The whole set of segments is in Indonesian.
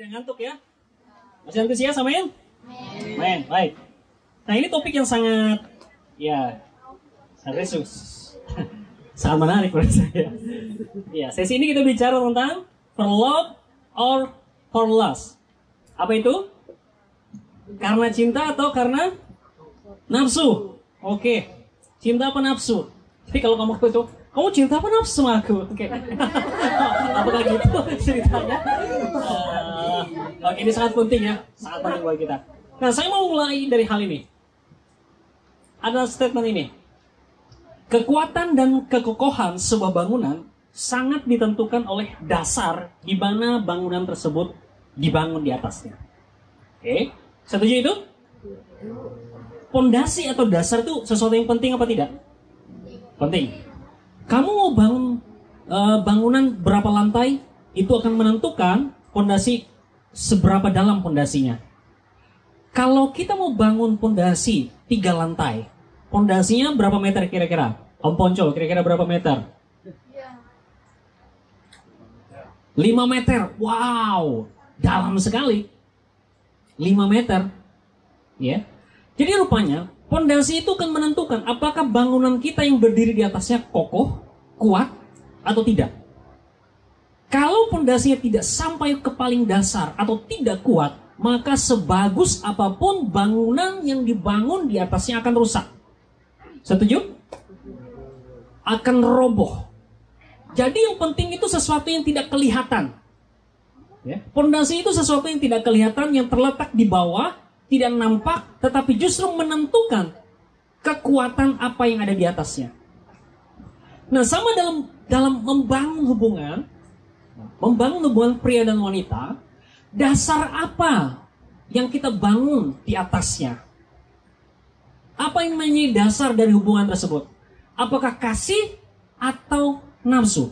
Tidak ngantuk ya? Masih antusias, amin? Amin, baik. Nah ini topik yang sangat, serius. Sangat menarik menurut saya. Ya, sesi ini kita bicara tentang for love or for lust. Apa itu? Karena cinta atau karena nafsu? Oke, cinta apa nafsu? Jadi kalau kamu itu, kamu cinta apa nafsu sama aku? Oke. Apakah gitu ceritanya? Oke, ini sangat penting ya, sangat penting buat kita. Nah, saya mau mulai dari hal ini. Ada statement ini. Kekuatan dan kekokohan sebuah bangunan sangat ditentukan oleh dasar di mana bangunan tersebut dibangun di atasnya. Oke, setuju itu? Pondasi atau dasar itu sesuatu yang penting apa tidak? Penting. Kamu mau bangun bangunan berapa lantai, itu akan menentukan pondasi seberapa dalam pondasinya. Kalau kita mau bangun pondasi 3 lantai, pondasinya berapa meter kira-kira? Om Ponco, kira-kira berapa meter? 5 meter. Wow, dalam sekali. 5 meter. Ya. Jadi rupanya pondasi itu akan menentukan apakah bangunan kita yang berdiri di atasnya kokoh, kuat, atau tidak. Kalau pondasinya tidak sampai ke paling dasar atau tidak kuat, maka sebagus apapun bangunan yang dibangun di atasnya akan rusak. Setuju? Akan roboh. Jadi yang penting itu sesuatu yang tidak kelihatan. Pondasi itu sesuatu yang tidak kelihatan, yang terletak di bawah, tidak nampak, tetapi justru menentukan kekuatan apa yang ada di atasnya. Nah, sama dalam membangun hubungan pria dan wanita, dasar apa yang kita bangun di atasnya? Apa yang menjadi dasar dari hubungan tersebut? Apakah kasih atau nafsu?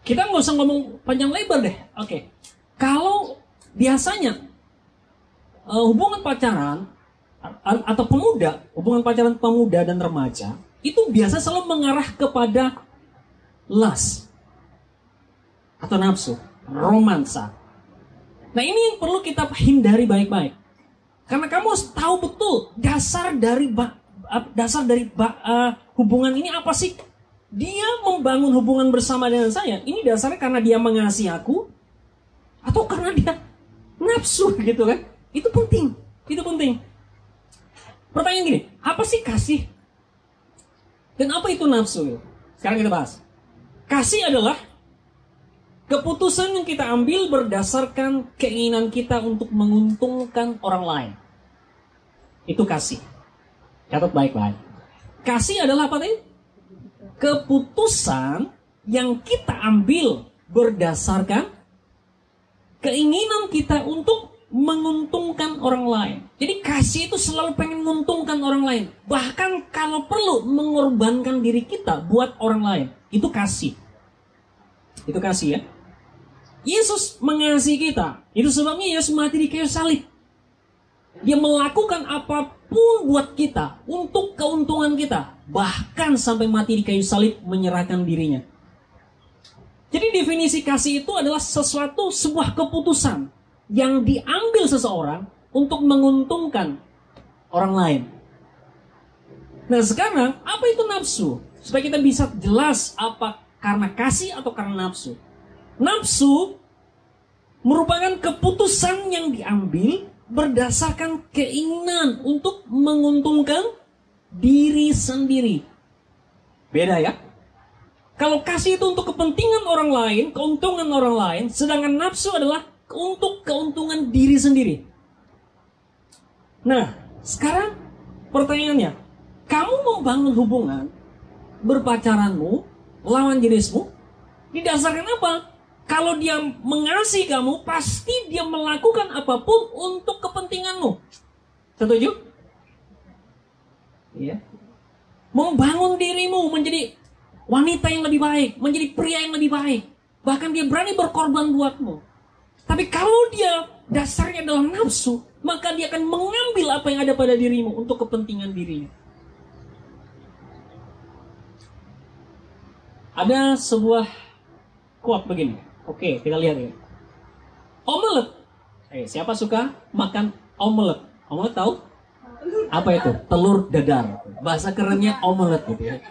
Kita nggak usah ngomong panjang lebar deh. Oke. Kalau biasanya hubungan pacaran atau hubungan pacaran pemuda dan remaja, itu biasa selalu mengarah kepada lust atau nafsu, romansa. Nah ini yang perlu kita hindari baik-baik. Karena kamu harus tahu betul dasar dari hubungan ini apa sih? Dia membangun hubungan bersama dengan saya, ini dasarnya karena dia mengasihi aku atau karena dia nafsu gitu kan? Itu penting, itu penting. Pertanyaan gini, apa sih kasih? Dan apa itu nafsu? Sekarang kita bahas. Kasih adalah keputusan yang kita ambil berdasarkan keinginan kita untuk menguntungkan orang lain. Itu kasih. Catat baik-baik. Kasih adalah apa tadi? Keputusan yang kita ambil berdasarkan keinginan kita untuk menguntungkan orang lain. Jadi kasih itu selalu pengen menguntungkan orang lain. Bahkan kalau perlu mengorbankan diri kita buat orang lain. Itu kasih. Itu kasih ya. Yesus mengasihi kita. Itu sebabnya Yesus mati di kayu salib. Dia melakukan apapun buat kita untuk keuntungan kita. Bahkan sampai mati di kayu salib menyerahkan dirinya. Jadi definisi kasih itu adalah sebuah keputusan yang diambil seseorang untuk menguntungkan orang lain. Nah sekarang apa itu nafsu? Supaya kita bisa jelas apa karena kasih atau karena nafsu. Nafsu merupakan keputusan yang diambil berdasarkan keinginan untuk menguntungkan diri sendiri. Beda ya? Kalau kasih itu untuk kepentingan orang lain, keuntungan orang lain, sedangkan nafsu adalah untuk keuntungan diri sendiri. Nah, sekarang pertanyaannya, kamu membangun hubungan berpacaranmu, lawan jenismu, didasarkan apa? Kalau dia mengasihi kamu, pasti dia melakukan apapun untuk kepentinganmu. Setuju? Iya. Membangun dirimu menjadi wanita yang lebih baik, menjadi pria yang lebih baik. Bahkan dia berani berkorban buatmu. Tapi kalau dia dasarnya adalah nafsu, maka dia akan mengambil apa yang ada pada dirimu untuk kepentingan dirinya. Ada sebuah quote begini. Oke, kita lihat ya. Omelet. Siapa suka makan omelet? Omelet tahu? Apa itu? Telur dadar. Bahasa kerennya omelet gitu ya.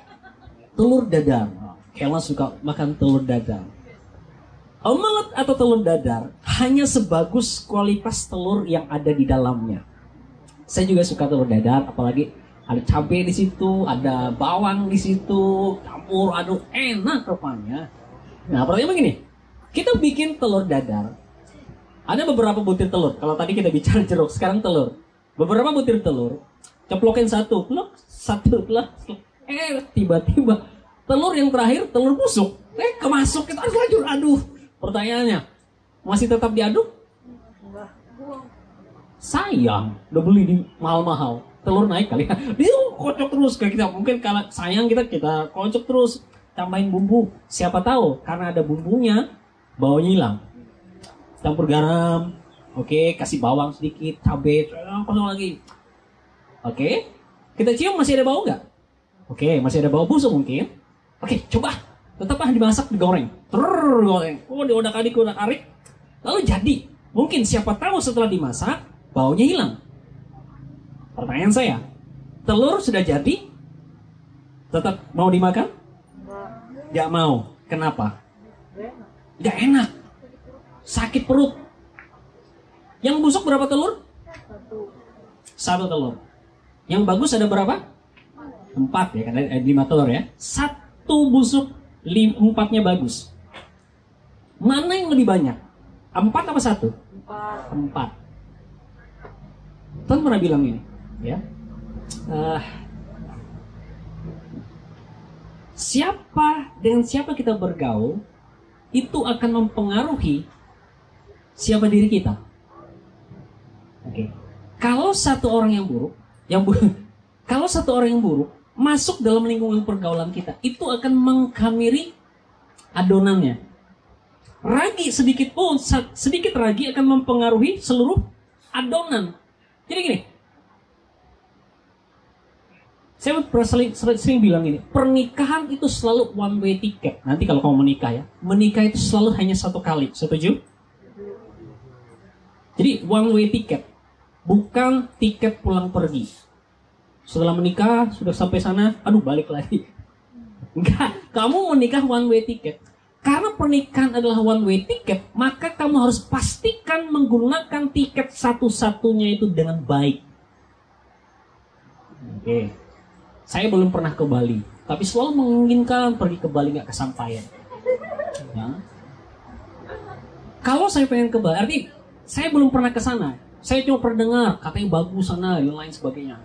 Telur dadar. Kela suka makan telur dadar. Omelet atau telur dadar hanya sebagus kualitas telur yang ada di dalamnya. Saya juga suka telur dadar, apalagi ada cabai di situ, ada bawang di situ, campur aduk, enak rupanya. Nah, pertanyaan begini, kita bikin telur dadar. Ada beberapa butir telur. Kalau tadi kita bicara jeruk, sekarang telur. Beberapa butir telur, ceplokin satu, tiba-tiba telur yang terakhir telur busuk. Kemasuk kita harus lanjut. Aduh, pertanyaannya masih tetap diaduk? Sayang, udah beli di mahal-mahal. Telur naik kali ya. Dia kocok terus kayak kita. Mungkin kalau sayang kita kocok terus. Tambahin bumbu. Siapa tahu karena ada bumbunya baunya hilang. Campur garam. Oke, kasih bawang sedikit, cabai, kosong lagi. Oke, kita cium masih ada bau nggak? Oke, masih ada bau busuk mungkin. Oke, coba. Tetaplah dimasak, digoreng. Goreng. Diudak-adik. Lalu jadi. Mungkin siapa tahu setelah dimasak, baunya hilang. Pertanyaan saya, telur sudah jadi? Tetap mau dimakan? Nggak mau. Kenapa? Nggak enak. Sakit perut. Yang busuk berapa telur? Satu telur. Yang bagus ada berapa? 4 ya, karena 5 telur ya. 1 busuk, 4-nya bagus. Mana yang lebih banyak? 4 apa 1? 4. Tuhan pernah bilang ini, ya. Dengan siapa kita bergaul itu akan mempengaruhi siapa diri kita. Oke. Kalau satu orang yang buruk, kalau satu orang yang buruk masuk dalam lingkungan pergaulan kita, itu akan mengkamiri adonannya. Ragi sedikit ragi akan mempengaruhi seluruh adonan. Jadi gini, saya sering bilang ini, pernikahan itu selalu one way ticket. Nanti kalau kamu menikah ya, menikah itu selalu hanya 1 kali. Setuju? Jadi one way ticket, bukan tiket pulang pergi. Setelah menikah, sudah sampai sana, aduh balik lagi. Enggak, kamu menikah one way ticket. Karena pernikahan adalah one way ticket, maka kamu harus pastikan menggunakan tiket satu-satunya itu dengan baik. Oke. Saya belum pernah ke Bali, tapi selalu menginginkan pergi ke Bali, nggak kesampaian. Ya. Kalau saya pengen ke Bali, arti saya belum pernah ke sana. Saya cuma pernah dengar katanya bagus sana dan lain sebagainya.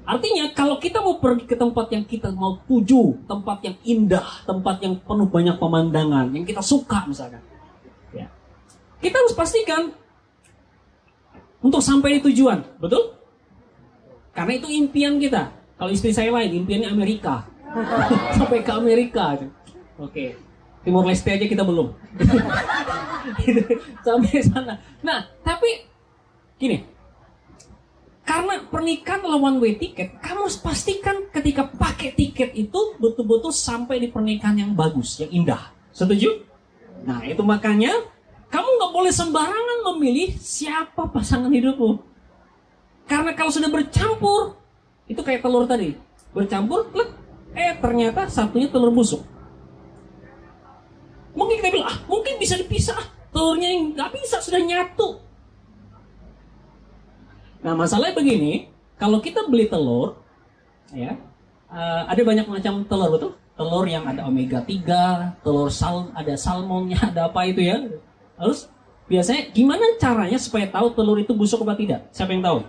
Artinya kalau kita mau pergi ke tempat yang kita mau tuju, tempat yang indah, tempat yang penuh banyak pemandangan, yang kita suka misalkan, ya, kita harus pastikan untuk sampai di tujuan, betul? Karena itu impian kita. Kalau istri saya lain, impiannya Amerika, sampai ke Amerika. Oke, Timor Leste aja kita belum, sampai sana. Nah, tapi gini. Karena pernikahan adalah one way ticket, kamu harus pastikan ketika pakai tiket itu betul-betul sampai di pernikahan yang bagus, yang indah. Setuju? Nah, itu makanya kamu nggak boleh sembarangan memilih siapa pasangan hidupmu. Karena kalau sudah bercampur, itu kayak telur tadi. Bercampur, ternyata satunya telur busuk. Mungkin kita bilang, mungkin bisa dipisah. Telurnya yang nggak bisa, sudah nyatu. Nah, masalahnya begini, kalau kita beli telur, ya, ada banyak macam telur, betul? Telur yang ada omega 3, telur ada salmonnya, ada apa itu ya. Terus, biasanya gimana caranya supaya tahu telur itu busuk apa tidak? Siapa yang tahu?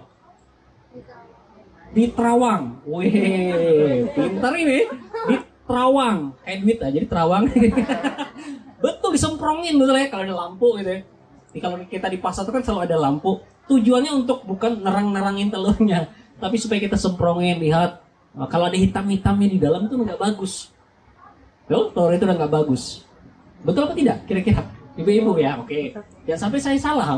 Diterawang. Wih, pintar ini. Diterawang. Kayak duit aja, diterawang. Betul, disemprongin betul ya, kalau ada lampu gitu ya. Kalau kita di pasar itu kan selalu ada lampu. Tujuannya untuk bukan nerang-nerangin telurnya, tapi supaya kita semprongin, lihat. Nah, kalau ada hitam-hitamnya di dalam itu nggak bagus. Tuh, telur itu udah nggak bagus. Betul apa tidak? Kira-kira, ibu-ibu ya, oke. Jangan sampai saya salah.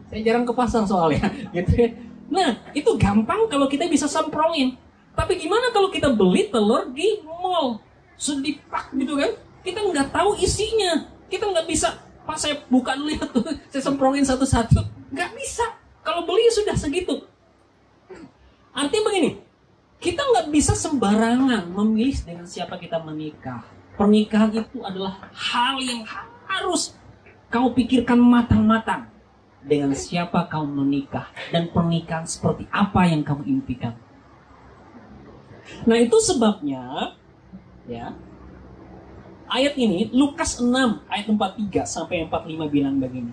Saya jarang ke pasar soalnya. Gitu. Nah, itu gampang kalau kita bisa semprongin. Tapi gimana kalau kita beli telur di mall, sudah dipak gitu kan? Kita nggak tahu isinya, kita nggak bisa Pak saya buka dulu ya tuh, saya semprongin satu-satu. Nggak bisa. Kalau beli sudah segitu. Artinya begini, kita nggak bisa sembarangan memilih dengan siapa kita menikah. Pernikahan itu adalah hal yang harus kau pikirkan matang-matang. Dengan siapa kau menikah dan pernikahan seperti apa yang kamu impikan. Nah itu sebabnya ya ayat ini Lukas 6 ayat 43 sampai 45 bilang begini.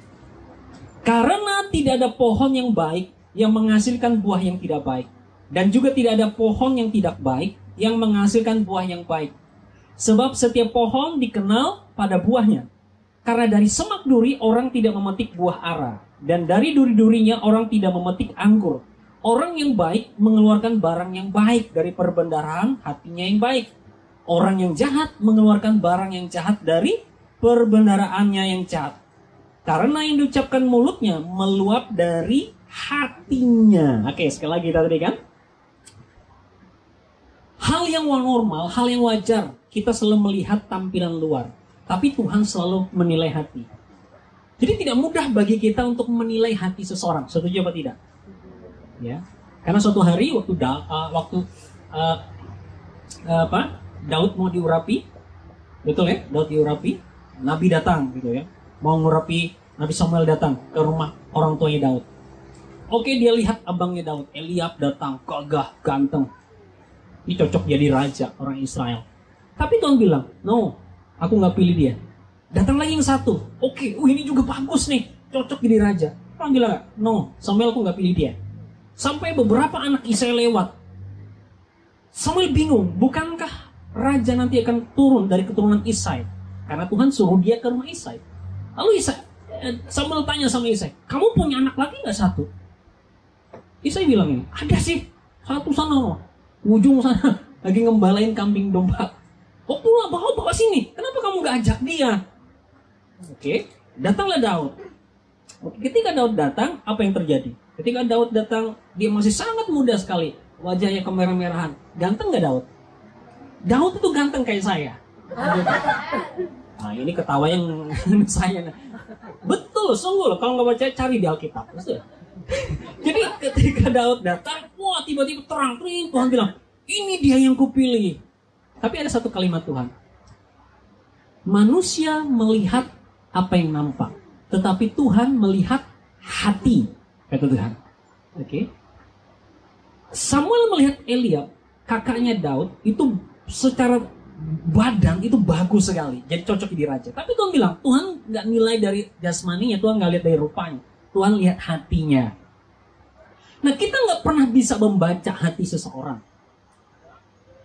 Karena tidak ada pohon yang baik yang menghasilkan buah yang tidak baik, dan juga tidak ada pohon yang tidak baik yang menghasilkan buah yang baik. Sebab setiap pohon dikenal pada buahnya. Karena dari semak duri orang tidak memetik buah ara, dan dari duri-durinya orang tidak memetik anggur. Orang yang baik mengeluarkan barang yang baik dari perbendaharaan hatinya yang baik. Orang yang jahat mengeluarkan barang yang jahat dari perbendaharaannya yang jahat. Karena yang diucapkan mulutnya meluap dari hatinya. Oke, sekali lagi tadi kan. Hal yang normal, hal yang wajar, kita selalu melihat tampilan luar. Tapi Tuhan selalu menilai hati. Jadi tidak mudah bagi kita untuk menilai hati seseorang. Setuju apa tidak? Ya, karena suatu hari waktu Daud mau diurapi, betul ya? Daud diurapi, Nabi datang gitu ya, mau ngurapi. Nabi Samuel datang ke rumah orang tuanya Daud. Oke, dia lihat abangnya Daud, Eliab datang, gagah, ganteng. Ini cocok jadi raja orang Israel. Tapi Tuhan bilang, no, aku nggak pilih dia. Datang lagi yang satu, oke, ini juga bagus nih, cocok jadi raja. Tuhan bilang, no, Samuel aku nggak pilih dia. Sampai beberapa anak Israel lewat. Samuel bingung, bukankah raja nanti akan turun dari keturunan Isai? Karena Tuhan suruh dia ke rumah Isai. Lalu Samuel tanya sama Isai, kamu punya anak lagi nggak satu? Isai bilang ini, ada sih, satu sana, ujung sana, lagi ngembalain kambing domba. Oh pula bawa sini, kenapa kamu nggak ajak dia? Oke, datanglah Daud. Ketika Daud datang, apa yang terjadi? Ketika Daud datang, dia masih sangat muda sekali. Wajahnya kemerah-merahan. Ganteng gak Daud? Daud itu ganteng kayak saya. Nah ini ketawa yang saya. Betul, sungguh loh. Kalau nggak baca, cari di Alkitab. Jadi ketika Daud datang, wah tiba-tiba terang. Tuhan bilang, ini dia yang kupilih. Tapi ada satu kalimat Tuhan. Manusia melihat apa yang nampak. Tetapi Tuhan melihat hati, kata Tuhan. Oke. Samuel melihat Eliab, kakaknya Daud, itu secara badan itu bagus sekali, jadi cocok jadi raja. Tapi Tuhan bilang, Tuhan nggak nilai dari jasmaninya, Tuhan nggak lihat dari rupanya, Tuhan lihat hatinya. Nah kita nggak pernah bisa membaca hati seseorang,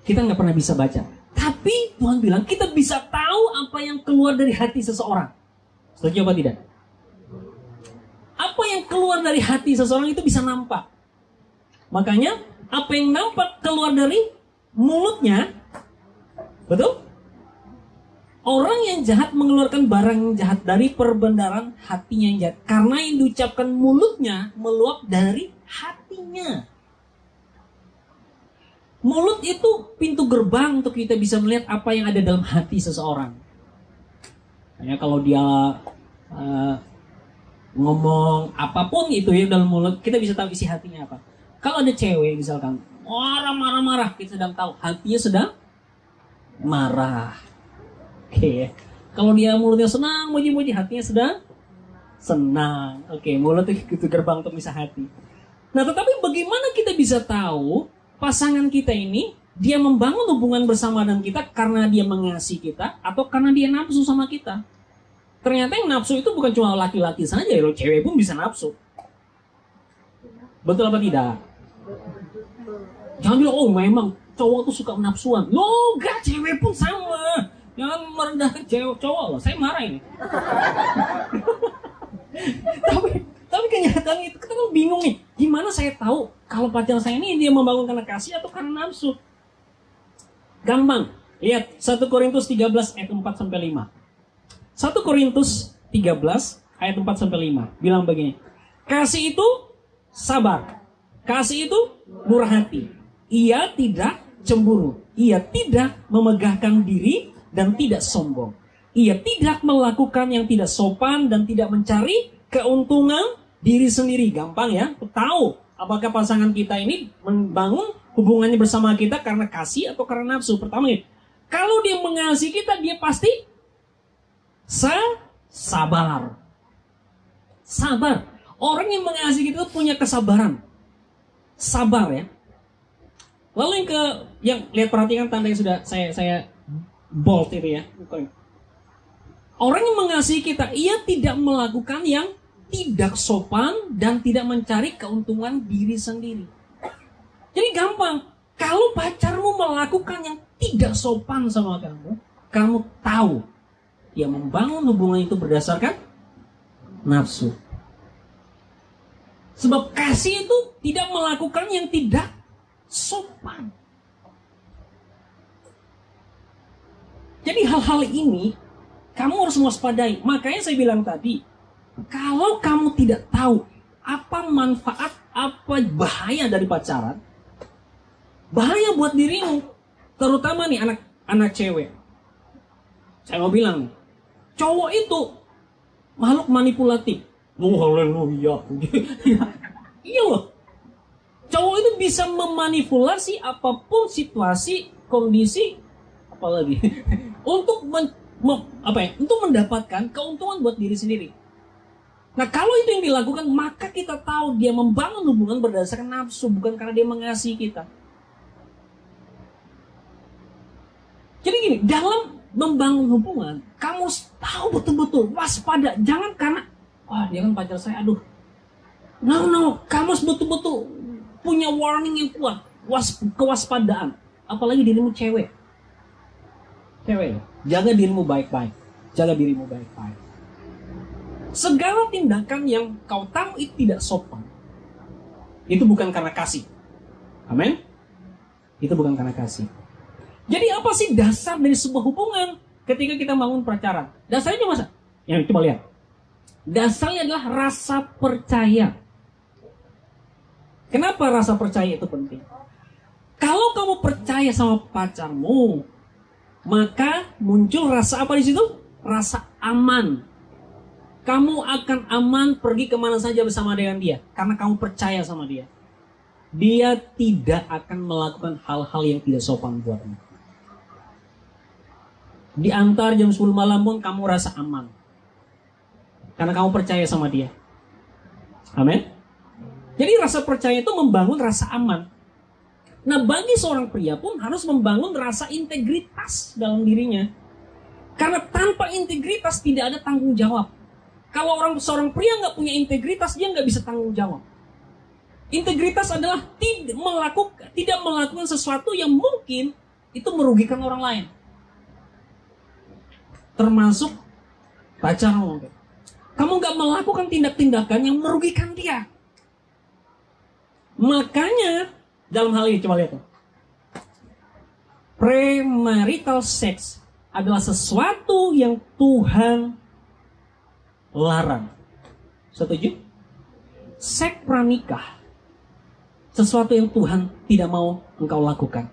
kita nggak pernah bisa baca. Tapi Tuhan bilang kita bisa tahu apa yang keluar dari hati seseorang. Setuju apa tidak? Apa yang keluar dari hati seseorang itu bisa nampak. Makanya apa yang nampak keluar dari mulutnya, betul? Orang yang jahat mengeluarkan barang yang jahat dari perbendaharaan hatinya yang jahat. Karena yang diucapkan mulutnya meluap dari hatinya. Mulut itu pintu gerbang untuk kita bisa melihat apa yang ada dalam hati seseorang. Hanya kalau dia ngomong apapun itu ya dalam mulut, kita bisa tahu isi hatinya apa. Kalau ada cewek misalkan marah-marah, kita sedang tahu hatinya sedang marah. Oke. Kalau dia mulutnya senang, muji-muji, hatinya sedang senang. Oke, mulut itu gerbang untuk bisa hati. Nah, tetapi bagaimana kita bisa tahu pasangan kita ini dia membangun hubungan bersama dengan kita karena dia mengasihi kita atau karena dia nafsu sama kita? Ternyata yang nafsu itu bukan cuma laki-laki saja, loh, cewek pun bisa nafsu. Betul apa tidak? Jangan bilang, oh memang cowok tuh suka nafsuan. Loh, enggak, cewek pun sama. Jangan merendahkan cowok loh. Saya marah ini. tapi kenyataan itu kita kan bingung nih. Gimana saya tahu kalau pacar saya ini dia membangun karena kasih atau karena nafsu? Gampang. Lihat 1 Korintus 13 ayat 4 sampai 5. 1 Korintus 13 ayat 4 sampai 5 bilang begini. Kasih itu sabar. Kasih itu murah hati. Ia tidak cemburu. Ia tidak memegahkan diri dan tidak sombong. ia tidak melakukan yang tidak sopan dan tidak mencari keuntungan diri sendiri. Gampang ya, tahu apakah pasangan kita ini membangun hubungannya bersama kita karena kasih atau karena nafsu. Pertama, kalau dia mengasihi kita, dia pasti sabar. Sabar. Orang yang mengasihi kita punya kesabaran. Sabar ya. Lalu yang lihat, perhatikan tanda yang sudah saya bold itu ya. Orang yang mengasihi kita, ia tidak melakukan yang tidak sopan dan tidak mencari keuntungan diri sendiri. Jadi gampang, kalau pacarmu melakukan yang tidak sopan sama kamu tahu dia membangun hubungan itu berdasarkan nafsu. Sebab kasih itu tidak melakukan yang tidak sopan. Jadi hal-hal ini kamu harus mewaspadai. Makanya saya bilang tadi, kalau kamu tidak tahu apa manfaat, apa bahaya dari pacaran, bahaya buat dirimu, terutama nih anak cewek. Saya mau bilang, cowok itu makhluk manipulatif. Oh haleluya. Iya loh. Cowok itu bisa memanipulasi apapun situasi, kondisi, apalagi untuk untuk mendapatkan keuntungan buat diri sendiri. Nah, kalau itu yang dilakukan, maka kita tahu dia membangun hubungan berdasarkan nafsu, bukan karena dia mengasihi kita. Jadi gini, dalam membangun hubungan, kamu tahu betul-betul, waspada. Jangan karena, wah dia kan pacar saya, aduh. No, kamu harus betul-betul punya warning yang kuat, kewaspadaan. Apalagi dirimu cewek. Jaga dirimu baik-baik. Jaga dirimu baik-baik. Segala tindakan yang kau tahu itu tidak sopan, itu bukan karena kasih. Amin? Itu bukan karena kasih. Jadi apa sih dasar dari sebuah hubungan ketika kita bangun pacaran? Dasarnya masa? Yang coba lihat. Dasarnya adalah rasa percaya. Kenapa rasa percaya itu penting? Kalau kamu percaya sama pacarmu, maka muncul rasa apa di situ? Rasa aman. Kamu akan aman pergi kemana saja bersama dengan dia. Karena kamu percaya sama dia. Dia tidak akan melakukan hal-hal yang tidak sopan buatmu. Di antar jam 10 malam pun kamu rasa aman. Karena kamu percaya sama dia. Amin. Jadi rasa percaya itu membangun rasa aman. Nah, bagi seorang pria pun harus membangun rasa integritas dalam dirinya. Karena tanpa integritas tidak ada tanggung jawab. Kalau seorang pria nggak punya integritas, dia nggak bisa tanggung jawab. Integritas adalah tidak melakukan sesuatu yang mungkin itu merugikan orang lain. Termasuk pacarmu. Kamu nggak melakukan tindak-tindakan yang merugikan dia. Makanya dalam hal ini coba lihat. Premarital sex adalah sesuatu yang Tuhan larang. Setuju? Seks pranikah, sesuatu yang Tuhan tidak mau engkau lakukan.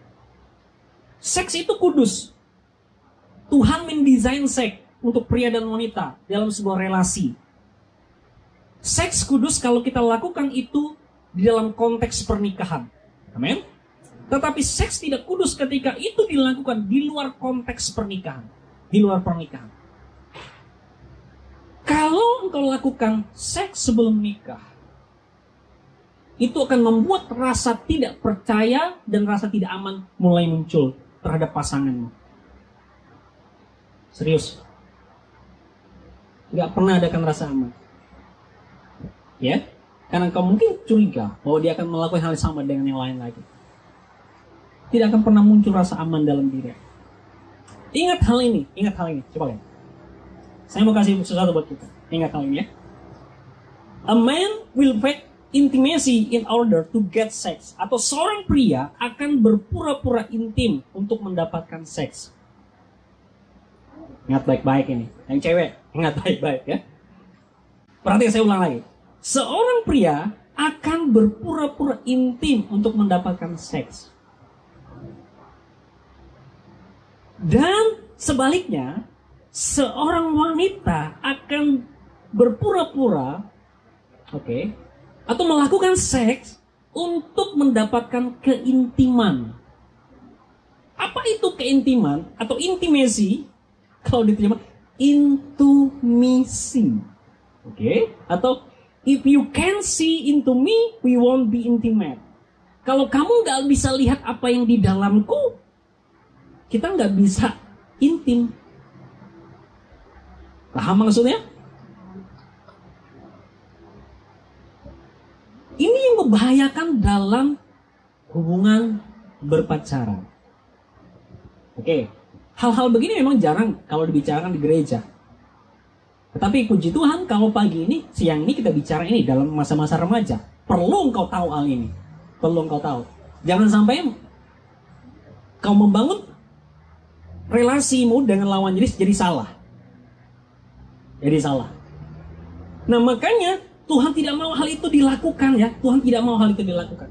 Seks itu kudus. Tuhan mendesain seks untuk pria dan wanita dalam sebuah relasi. Seks kudus kalau kita lakukan itu di dalam konteks pernikahan. Amin. Tetapi seks tidak kudus ketika itu dilakukan di luar konteks pernikahan. Di luar pernikahan. Kalau engkau lakukan seks sebelum nikah, itu akan membuat rasa tidak percaya dan rasa tidak aman mulai muncul terhadap pasanganmu. Serius. Gak pernah adakan rasa aman. Ya? Karena engkau mungkin curiga bahwa dia akan melakukan hal yang sama dengan yang lain lagi. Tidak akan pernah muncul rasa aman dalam diri. Ingat hal ini. Coba lihat. Saya mau kasih sesuatu buat kita. Ingat hal ini ya. A man will fake intimacy in order to get sex. Atau seorang pria akan berpura-pura intim untuk mendapatkan seks. Ingat baik-baik ini. Yang cewek, ingat baik-baik ya. Perhatikan, saya ulang lagi. Seorang pria akan berpura-pura intim untuk mendapatkan seks. Dan sebaliknya, seorang wanita akan berpura-pura, atau melakukan seks untuk mendapatkan keintiman. Apa itu keintiman atau intimasi? Kalau diterjemah intimisi. Atau if you can see into me, we won't be intimate. Kalau kamu nggak bisa lihat apa yang di dalamku, kita nggak bisa intim. Paham maksudnya? Ini yang membahayakan dalam hubungan berpacaran. Hal-hal begini memang jarang kalau dibicarakan di gereja. Tetapi puji Tuhan, kalau pagi ini, siang ini kita bicara ini dalam masa-masa remaja. Perlu engkau tahu hal ini. Perlu engkau tahu. Jangan sampai kau membangun relasimu dengan lawan jenis jadi salah. Nah makanya Tuhan tidak mau hal itu dilakukan ya. Tuhan tidak mau hal itu dilakukan.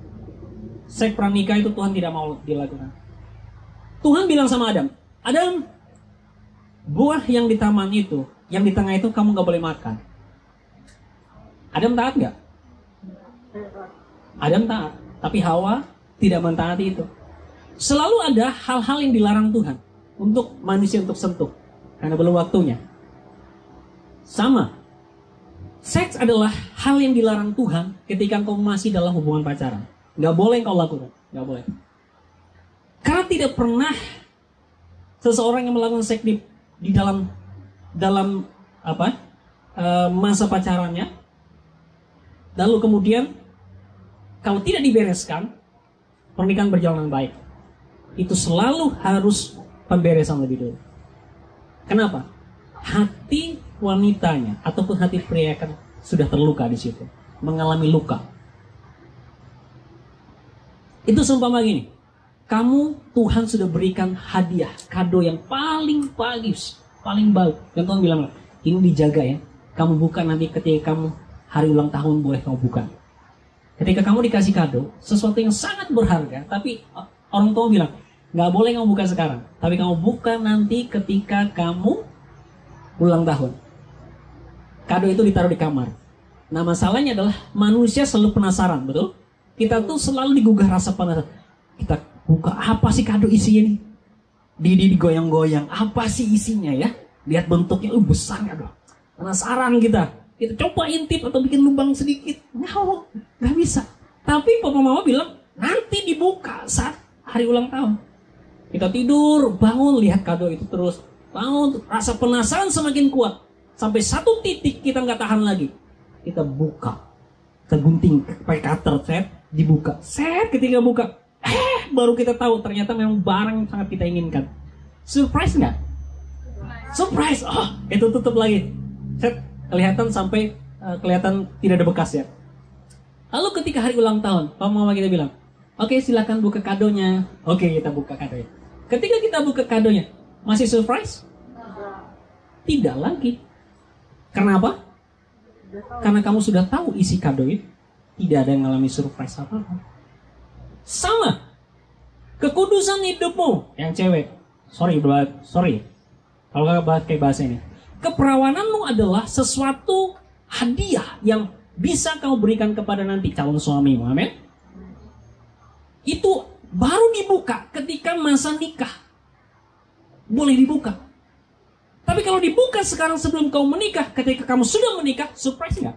Seks pranikah itu Tuhan tidak mau dilakukan. Tuhan bilang sama Adam, Adam, buah yang di taman itu, yang di tengah itu kamu gak boleh makan. Adam taat gak? Adam taat. Tapi Hawa tidak mentaati itu. Selalu ada hal-hal yang dilarang Tuhan untuk manusia untuk sentuh. Karena belum waktunya. Sama. Seks adalah hal yang dilarang Tuhan ketika engkau masih dalam hubungan pacaran. Gak boleh engkau lakukan. Gak boleh. Karena tidak pernah seseorang yang melakukan seks di dalam masa pacarannya, lalu kemudian kalau tidak dibereskan, pernikahan berjalan dengan baik. Itu selalu harus pemberesan lebih dulu. Kenapa? Hati wanitanya ataupun hati pria kan sudah terluka di situ, mengalami luka. Itu seumpama gini, kamu Tuhan sudah berikan hadiah, kado yang paling bagus, paling baik. Dan Tuhan bilang, ini dijaga ya. Kamu buka nanti ketika kamu hari ulang tahun boleh kamu buka. Ketika kamu dikasih kado, sesuatu yang sangat berharga, tapi orang tua bilang, nggak boleh kamu buka sekarang. Tapi kamu buka nanti ketika kamu ulang tahun. Kado itu ditaruh di kamar. Nah masalahnya adalah manusia selalu penasaran, betul? Kita tuh selalu digugah rasa penasaran. Kita buka, apa sih kado isinya nih? Digoyang-goyang, apa sih isinya ya? Lihat bentuknya, besar ya, penasaran kita. Kita coba intip atau bikin lubang sedikit. Nggak bisa. Tapi papa mama bilang, nanti dibuka saat hari ulang tahun. Kita tidur, bangun, lihat kado itu terus. Bangun, rasa penasaran semakin kuat. Sampai satu titik kita nggak tahan lagi. Kita buka. Kita gunting pakai cutter, dibuka. Ketika buka, baru kita tahu ternyata memang barang yang sangat kita inginkan. Surprise nggak? Surprise! Oh, itu tutup lagi. Kelihatan sampai kelihatan tidak ada bekas ya. Lalu ketika hari ulang tahun, papa mama kita bilang, oke, silakan buka kadonya. Oke, kita buka kadonya. Ketika kita buka kadonya, masih surprise? Tidak lagi. Kenapa? Karena kamu sudah tahu isi kado itu. Tidak ada yang mengalami surprise apa-apa. Sama. Kekudusan hidupmu yang cewek. Sorry. Kalau nggak pakai bahasa ini. Keperawananmu adalah sesuatu hadiah yang bisa kamu berikan kepada nanti calon suamimu. Amin. Itu baru dibuka ketika masa nikah. Boleh dibuka. Tapi kalau dibuka sekarang sebelum kamu menikah, ketika kamu sudah menikah, surprise nggak?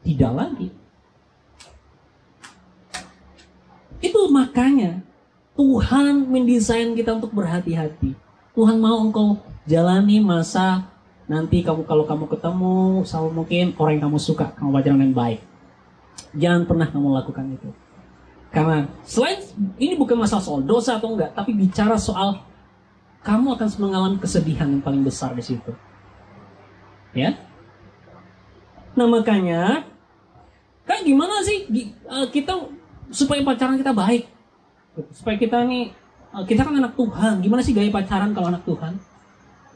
Tidak lagi. Itu makanya Tuhan mendesain kita untuk berhati-hati. Tuhan mau engkau jalani masa nanti kalau kamu ketemu sama mungkin orang yang kamu suka, kamu pacaran dengan baik. Jangan pernah kamu lakukan itu. Karena selain ini bukan masalah soal dosa atau enggak, tapi bicara soal kamu akan mengalami kesedihan yang paling besar di situ. Ya. Nah makanya, kayak gimana sih kita supaya pacaran kita baik? Supaya kita kan anak Tuhan. Gimana sih gaya pacaran kalau anak Tuhan?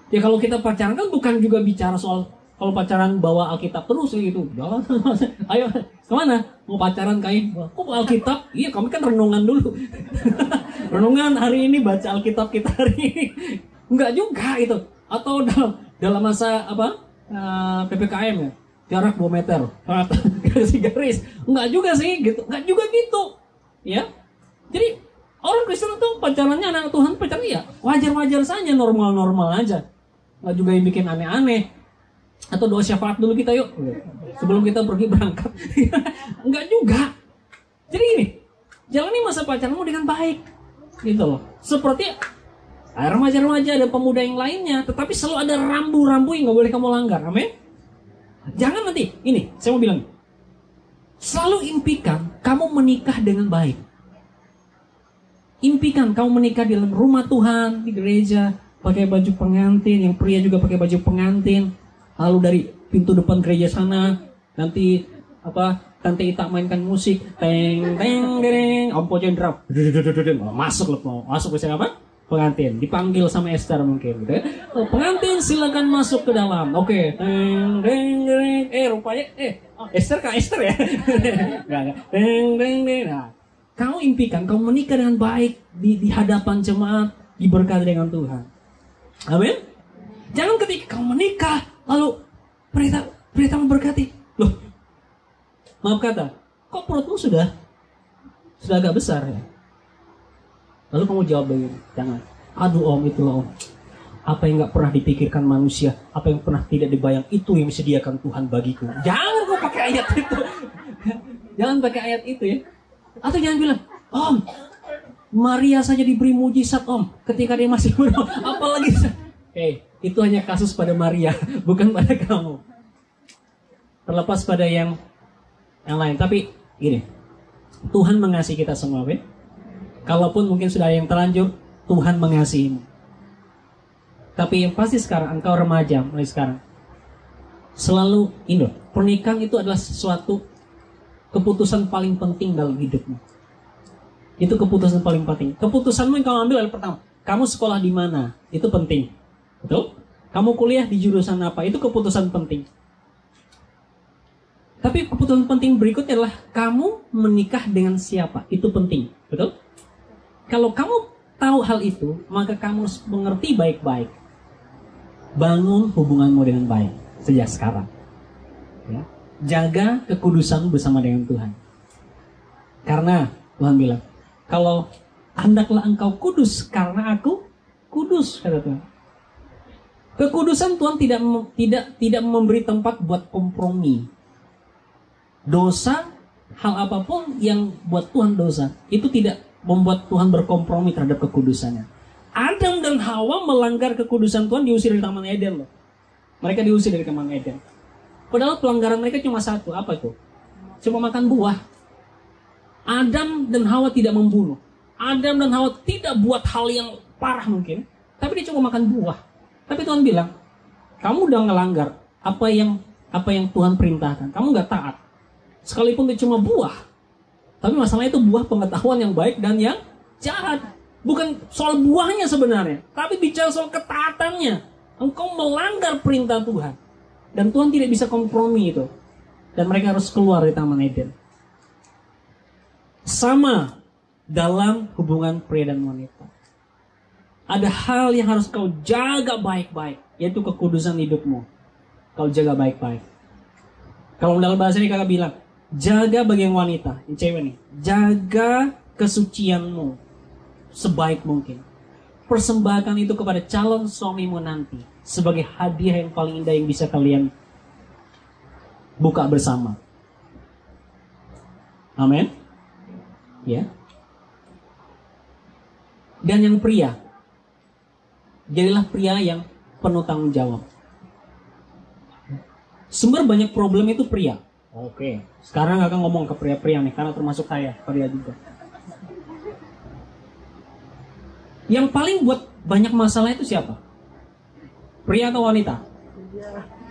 Ya kalau kita pacaran kan bukan juga bicara soal kalau pacaran bawa Alkitab terus gitu. Jangan, ayo kemana? Mau pacaran kayak? Kok Alkitab? Iya kami kan renungan dulu. Renungan hari ini baca Alkitab kita hari ini. Enggak juga itu. Atau dalam masa apa PPKM ya, jarak 2 meter, garis. Enggak juga sih, gitu. Enggak juga gitu, ya. Jadi orang Kristen itu pacarannya anak Tuhan pacaran ya wajar-wajar saja, normal-normal aja. Enggak juga yang bikin aneh-aneh. Atau doa syafaat dulu kita yuk, sebelum kita pergi berangkat. Enggak juga. Jadi ini, jalani masa pacaranmu dengan baik, gitu loh. Seperti remaja-remaja dan pemuda yang lainnya, tetapi selalu ada rambu-rambu yang nggak boleh kamu langgar. Amin. Jangan nanti, ini saya mau bilang, selalu impikan kamu menikah dengan baik. Impikan kamu menikah di dalam rumah Tuhan, di gereja, pakai baju pengantin, yang pria juga pakai baju pengantin. Lalu dari pintu depan gereja sana, nanti Tante Ita mainkan musik, teng teng dereng, Om Pojo drop, masuk ke siapa? Pengantin, dipanggil sama Esther mungkin, gitu ya. Oh, pengantin silakan masuk ke dalam. Oke, teng teng dereng, rupanya Esther ya? Enggak. Teng teng dereng. Nah, kamu impikan kamu menikah dengan baik di hadapan jemaat, diberkati dengan Tuhan. Amin. Jangan ketika kamu menikah lalu pendeta memberkati. Loh, maaf kata, kok perutmu sudah agak besar ya? Lalu kamu jawab begini, jangan. Aduh Om, itulah Om. Apa yang gak pernah dipikirkan manusia, apa yang pernah tidak dibayang, itu yang disediakan Tuhan bagiku. Jangan kau pakai ayat itu. Jangan pakai ayat itu ya. Atau jangan bilang, Om, Maria saja diberi mujizat Om, ketika dia masih muda. Apalagi itu hanya kasus pada Maria, bukan pada kamu. Terlepas pada yang lain. Tapi gini, Tuhan mengasihi kita semua, Ben. Kalaupun mungkin sudah ada yang terlanjur, Tuhan mengasihimu. Tapi yang pasti sekarang, engkau remaja mulai sekarang, selalu pernikahan itu adalah sesuatu keputusan paling penting dalam hidupmu. Itu keputusan paling penting. Keputusanmu yang kamu ambil adalah pertama, kamu sekolah di mana? Itu penting. Betul? Kamu kuliah di jurusan apa? Itu keputusan penting. Tapi keputusan penting berikutnya adalah kamu menikah dengan siapa? Itu penting. Betul? Kalau kamu tahu hal itu, maka kamu harus mengerti baik-baik. Bangun hubunganmu dengan baik sejak sekarang. Ya. Jaga kekudusanmu bersama dengan Tuhan. Karena Tuhan bilang, kalau hendaklah engkau kudus karena aku kudus, kata Tuhan. Kekudusan Tuhan tidak memberi tempat buat kompromi. Dosa, hal apapun yang buat Tuhan dosa, itu tidak membuat Tuhan berkompromi terhadap kekudusannya. Adam dan Hawa melanggar kekudusan Tuhan, diusir dari Taman Eden loh. Mereka diusir dari Taman Eden. Padahal pelanggaran mereka cuma satu, apa itu? Cuma makan buah. Adam dan Hawa tidak membunuh. Adam dan Hawa tidak buat hal yang parah mungkin, tapi dia cuma makan buah. Tapi Tuhan bilang, kamu udah ngelanggar apa yang Tuhan perintahkan. Kamu nggak taat. Sekalipun itu cuma buah. Tapi masalahnya itu buah pengetahuan yang baik dan yang jahat. Bukan soal buahnya sebenarnya, tapi bicara soal ketaatannya. Engkau melanggar perintah Tuhan. Dan Tuhan tidak bisa kompromi itu. Dan mereka harus keluar dari Taman Eden. Sama dalam hubungan pria dan wanita. Ada hal yang harus kau jaga baik-baik, yaitu kekudusan hidupmu. Kau jaga baik-baik. Kalau dalam bahasa ini kakak bilang, jaga bagian wanita, yang cewek nih, jaga kesucianmu sebaik mungkin. Persembahkan itu kepada calon suamimu nanti sebagai hadiah yang paling indah yang bisa kalian buka bersama. Amin. Ya. Dan yang pria, jadilah pria yang penuh tanggung jawab. Sumber banyak problem itu pria. Oke, sekarang akan ngomong ke pria-pria nih, karena termasuk saya, pria juga. Yang paling buat banyak masalah itu siapa? Pria atau wanita?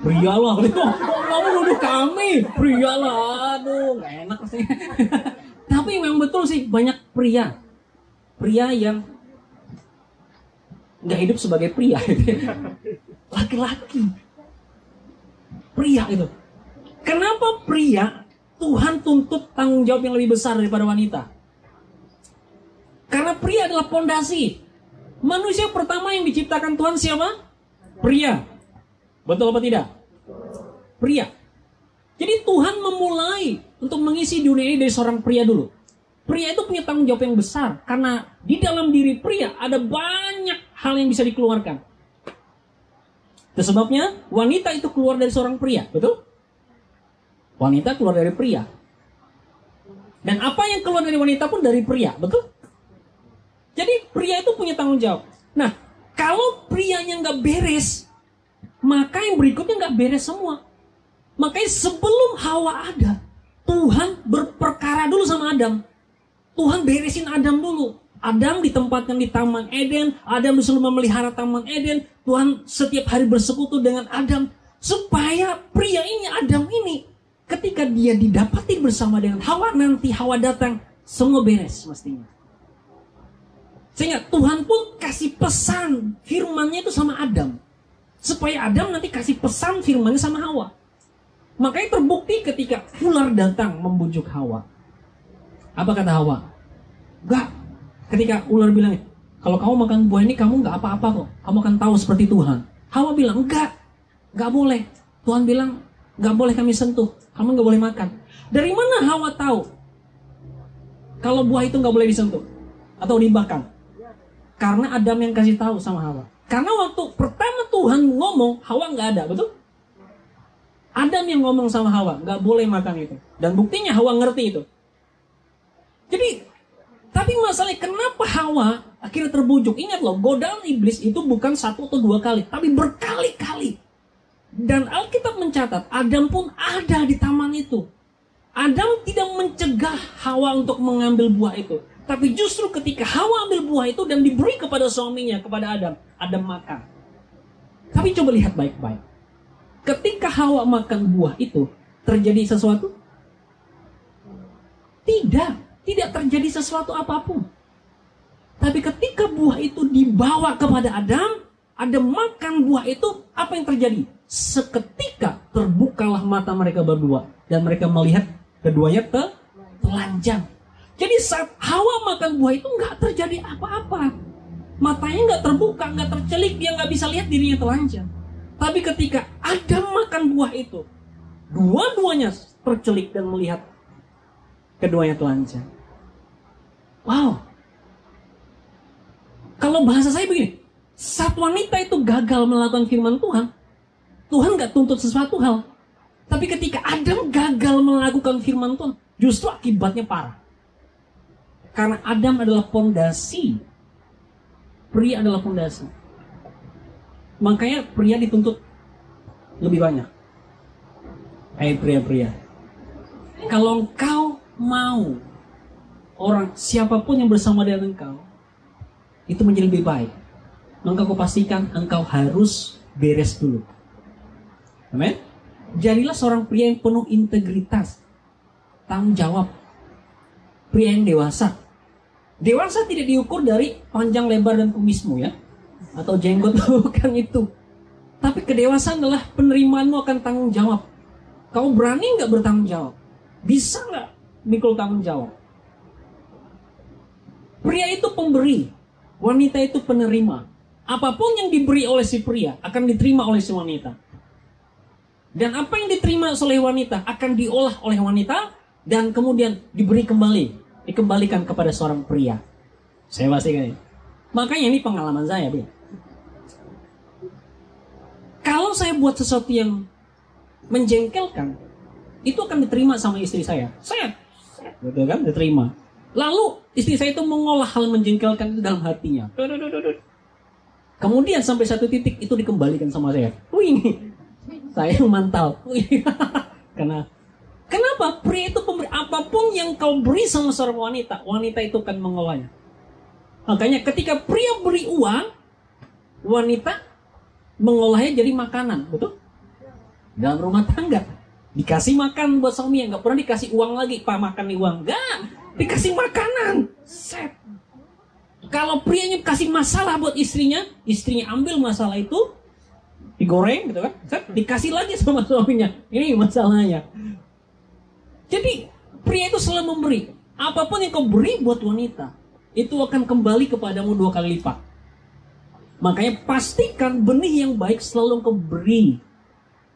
Pria lah. Kamu nuduh kami, pria lah. Aduh, gak enak sih. Tapi memang betul sih, banyak pria. Pria yang gak hidup sebagai pria. Laki-laki. Pria itu. Kenapa pria Tuhan tuntut tanggung jawab yang lebih besar daripada wanita? Karena pria adalah pondasi. Manusia pertama yang diciptakan Tuhan siapa? Pria. Betul apa tidak? Pria. Jadi Tuhan memulai untuk mengisi dunia ini dari seorang pria dulu. Pria itu punya tanggung jawab yang besar. Karena di dalam diri pria ada banyak hal yang bisa dikeluarkan. Itu sebabnya wanita itu keluar dari seorang pria. Betul? Wanita keluar dari pria. Dan apa yang keluar dari wanita pun dari pria. Betul? Jadi pria itu punya tanggung jawab. Nah, kalau prianya nggak beres, maka yang berikutnya nggak beres semua. Makanya sebelum Hawa ada, Tuhan berperkara dulu sama Adam. Tuhan beresin Adam dulu. Adam ditempatkan di Taman Eden. Adam disuruh memelihara Taman Eden. Tuhan setiap hari bersekutu dengan Adam. Supaya pria ini, Adam ini, ketika dia didapati bersama dengan Hawa, nanti Hawa datang, semua beres mestinya. Sehingga Tuhan pun kasih pesan firman-Nya itu sama Adam. Supaya Adam nanti kasih pesan firman-Nya sama Hawa. Makanya terbukti ketika ular datang membujuk Hawa. Apa kata Hawa? Enggak. Ketika ular bilang, kalau kamu makan buah ini kamu enggak apa-apa kok. Kamu akan tahu seperti Tuhan. Hawa bilang, enggak boleh. Tuhan bilang, enggak boleh kami sentuh. Kamu enggak boleh makan. Dari mana Hawa tahu kalau buah itu enggak boleh disentuh atau dimakan? Karena Adam yang kasih tahu sama Hawa. Karena waktu pertama Tuhan ngomong, Hawa nggak ada, betul? Adam yang ngomong sama Hawa, nggak boleh makan itu. Dan buktinya Hawa ngerti itu. Jadi, tapi masalahnya kenapa Hawa akhirnya terbujuk? Ingat loh, godaan iblis itu bukan 1 atau 2 kali, tapi berkali-kali. Dan Alkitab mencatat, Adam pun ada di taman itu. Adam tidak mencegah Hawa untuk mengambil buah itu. Tapi justru ketika Hawa ambil buah itu dan diberi kepada suaminya, kepada Adam, Adam makan. Tapi coba lihat baik-baik. Ketika Hawa makan buah itu, terjadi sesuatu? Tidak terjadi sesuatu apapun. Tapi ketika buah itu dibawa kepada Adam, Adam makan buah itu, apa yang terjadi? Seketika terbukalah mata mereka berdua. Dan mereka melihat keduanya telanjang. Jadi saat Hawa makan buah itu nggak terjadi apa-apa. Matanya nggak terbuka, nggak tercelik, dia nggak bisa lihat dirinya telanjang. Tapi ketika Adam makan buah itu, dua-duanya tercelik dan melihat keduanya telanjang. Wow. Kalau bahasa saya begini, saat wanita itu gagal melakukan firman Tuhan, Tuhan nggak tuntut sesuatu hal. Tapi ketika Adam gagal melakukan firman Tuhan, justru akibatnya parah. Karena Adam adalah pondasi, pria adalah pondasi. Makanya pria dituntut lebih banyak. Pria-pria, kalau engkau mau orang siapapun yang bersama dengan engkau itu menjadi lebih baik, maka kau pastikan engkau harus beres dulu. Amin. Jadilah seorang pria yang penuh integritas, tanggung jawab. Pria yang dewasa. Dewasa tidak diukur dari panjang lebar dan kumismu ya, atau jenggot, bukan itu. Tapi kedewasaan adalah penerimaanmu akan tanggung jawab. Kau berani nggak bertanggung jawab? Bisa nggak mikul tanggung jawab? Pria itu pemberi, wanita itu penerima. Apapun yang diberi oleh si pria akan diterima oleh si wanita. Dan apa yang diterima oleh wanita akan diolah oleh wanita dan kemudian diberi kembali. Dikembalikan kepada seorang pria. Saya pastikan ini. Makanya ini pengalaman saya, Bu. Kalau saya buat sesuatu yang menjengkelkan, itu akan diterima sama istri saya. Betul kan? Diterima. Lalu istri saya itu mengolah hal menjengkelkan itu dalam hatinya. Kemudian sampai satu titik itu dikembalikan sama saya. Wih, saya mantap. Kenapa? Pria itu pemberi. Apapun yang kau beri sama seorang wanita, wanita itu akan mengolahnya. Makanya ketika pria beri uang, wanita mengolahnya jadi makanan, betul? Dalam rumah tangga dikasih makan buat suaminya, nggak pernah dikasih uang lagi, pak makan nih uang, nggak, dikasih makanan. Set. Kalau prianya kasih masalah buat istrinya ambil masalah itu, digoreng gitu kan, set, dikasih lagi sama suaminya, ini masalahnya. Jadi pria itu selalu memberi. Apapun yang kau beri buat wanita, itu akan kembali kepadamu 2 kali lipat. Makanya pastikan benih yang baik selalu engkau beri.